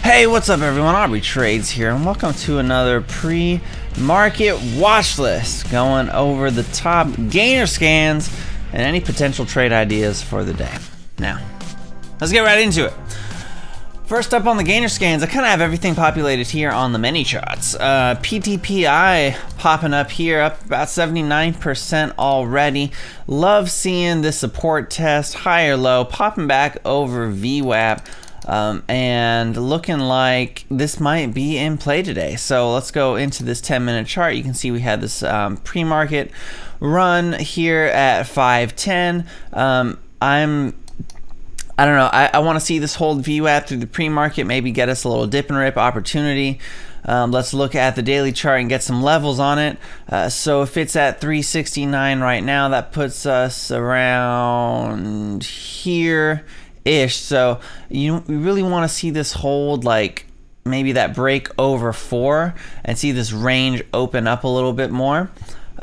Hey, what's up everyone? Aubrey Trades here, and welcome to another pre-market watch list, going over the top gainer scans and any potential trade ideas for the day. Now, let's get right into it. First up on the gainer scans, I kind of have everything populated here on the mini charts. PTPI popping up here, up about 79% already. Love seeing this support test, higher low, popping back over VWAP. And looking like this might be in play today. So let's go into this 10-minute chart. You can see we had this pre-market run here at 510. I don't know. I want to see this hold VWAP through the pre-market, maybe get us a little dip and rip opportunity. Let's look at the daily chart and get some levels on it. So if it's at 369 right now, that puts us around here ish. So we really want to see this hold, like maybe that break over 4 and see this range open up a little bit more.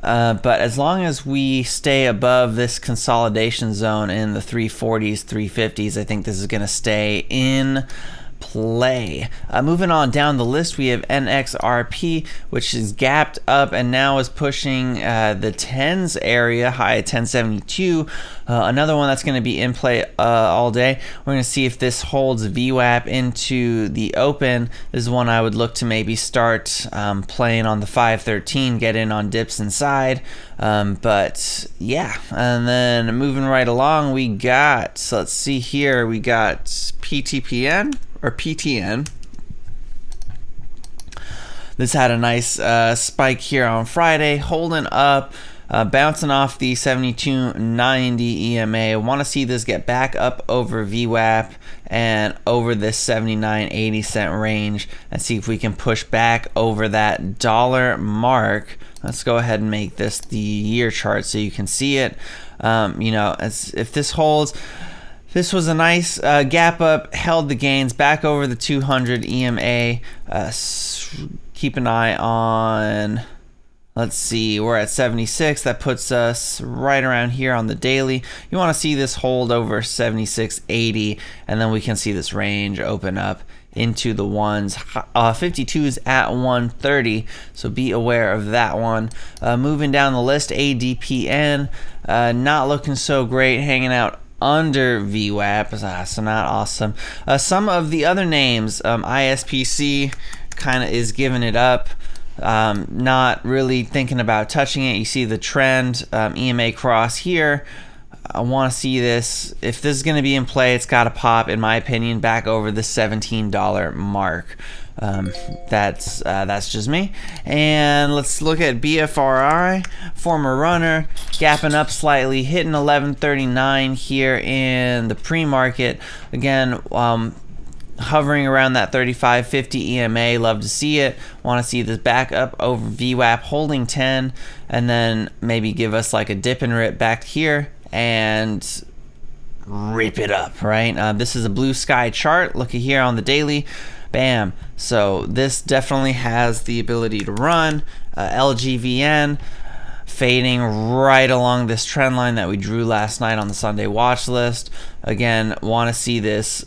But as long as we stay above this consolidation zone in the 340s, 350s, I think this is going to stay in play. Moving on down the list, we have NRXP, which is gapped up and now is pushing the 10s area, high at 1072. Another one that's going to be in play all day. We're going to see if this holds VWAP into the open. This is one I would look to maybe start playing on the 513, get in on dips inside. But yeah, and then moving right along, we got, so let's see here, we got PTPN or PTN. This had a nice spike here on Friday, holding up, bouncing off the 72.90 EMA. I want to see this get back up over VWAP and over this 79.80 cent range and see if we can push back over that dollar mark. Let's go ahead and make this the year chart so you can see it. If this holds, this was a nice gap up, held the gains back over the 200 EMA. Keep an eye on, let's see, we're at 76. That puts us right around here on the daily. You want to see this hold over 76.80, and then we can see this range open up into the ones. 52s at 130, so be aware of that one. Moving down the list, ADPN, not looking so great, hanging out under VWAP, so not awesome. Some of the other names, ISPC kind of is giving it up, not really thinking about touching it. You see the trend, EMA cross here. I want to see this. If this is going to be in play, it's got to pop, in my opinion, back over the $17 mark. That's just me. And let's look at BFRI, former runner, gapping up slightly, hitting 1139 here in the pre-market. Again, hovering around that 35.50 EMA. Love to see it. Want to see this back up over VWAP, holding 10, and then maybe give us like a dip and rip back here and rip it up, right? This is a blue sky chart. Look at here on the daily. Bam. So this definitely has the ability to run. LGVN fading right along this trend line that we drew last night on the Sunday watch list. Again, want to see this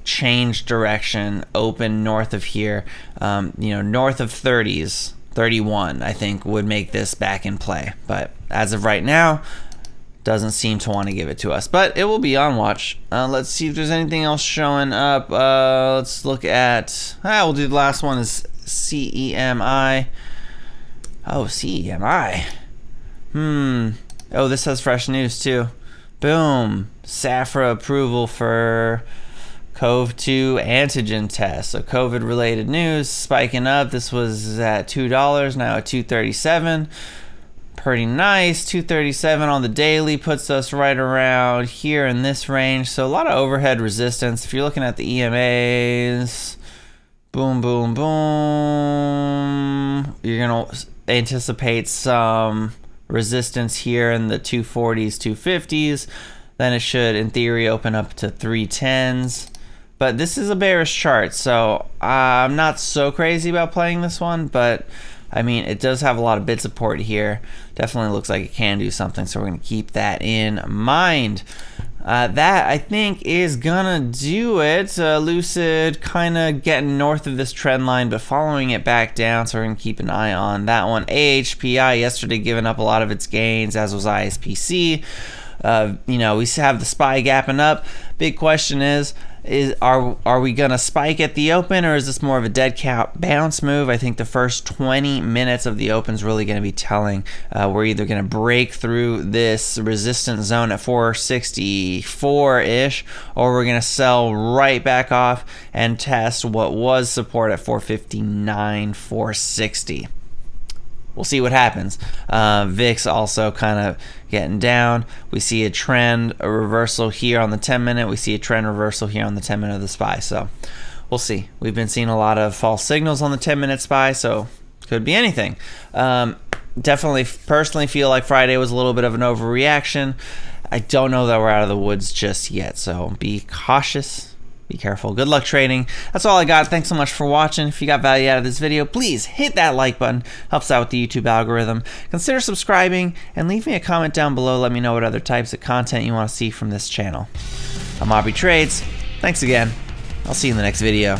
change direction, open north of here, north of 30s, 31, I think would make this back in play. But as of right now, doesn't seem to want to give it to us, but it will be on watch. Let's see if there's anything else showing up. Let's look at, we'll do the last one is CEMI. Oh, CEMI. Oh, this has fresh news too. Boom. SAFRA approval for COV2 antigen test. So COVID related news spiking up. This was at $2, now at $2.37. Pretty nice. 237 on the daily puts us right around here in this range. So a lot of overhead resistance. If you're looking at the EMAs, boom, boom, boom, you're going to anticipate some resistance here in the 240s, 250s. Then it should, in theory, open up to 310s. But this is a bearish chart, so I'm not so crazy about playing this one, but I mean, it does have a lot of bid support here. Definitely looks like it can do something, so we're going to keep that in mind. That I think is gonna do it. Lucid kind of getting north of this trend line, but following it back down, so we're gonna keep an eye on that one. AHPI yesterday giving up a lot of its gains, as was ISPC. We have the SPY gapping up. Big question is are we gonna spike at the open, or is this more of a dead cat bounce move? I think the first 20 minutes of the open is really gonna be telling. We're either gonna break through this resistance zone at 464-ish, or we're gonna sell right back off and test what was support at 459, 460. We'll see what happens. VIX also kind of getting down. We see a trend, a reversal here on the 10-minute. We see a trend reversal here on the 10-minute of the SPY. So we'll see. We've been seeing a lot of false signals on the 10-minute SPY, so could be anything. Definitely, personally feel like Friday was a little bit of an overreaction. I don't know that we're out of the woods just yet, so be cautious. Be careful. Good luck trading. That's all I got. Thanks so much for watching. If you got value out of this video, please hit that like button. Helps out with the YouTube algorithm. Consider subscribing and leave me a comment down below. Let me know what other types of content you want to see from this channel. I'm Aubrey Trades. Thanks again. I'll see you in the next video.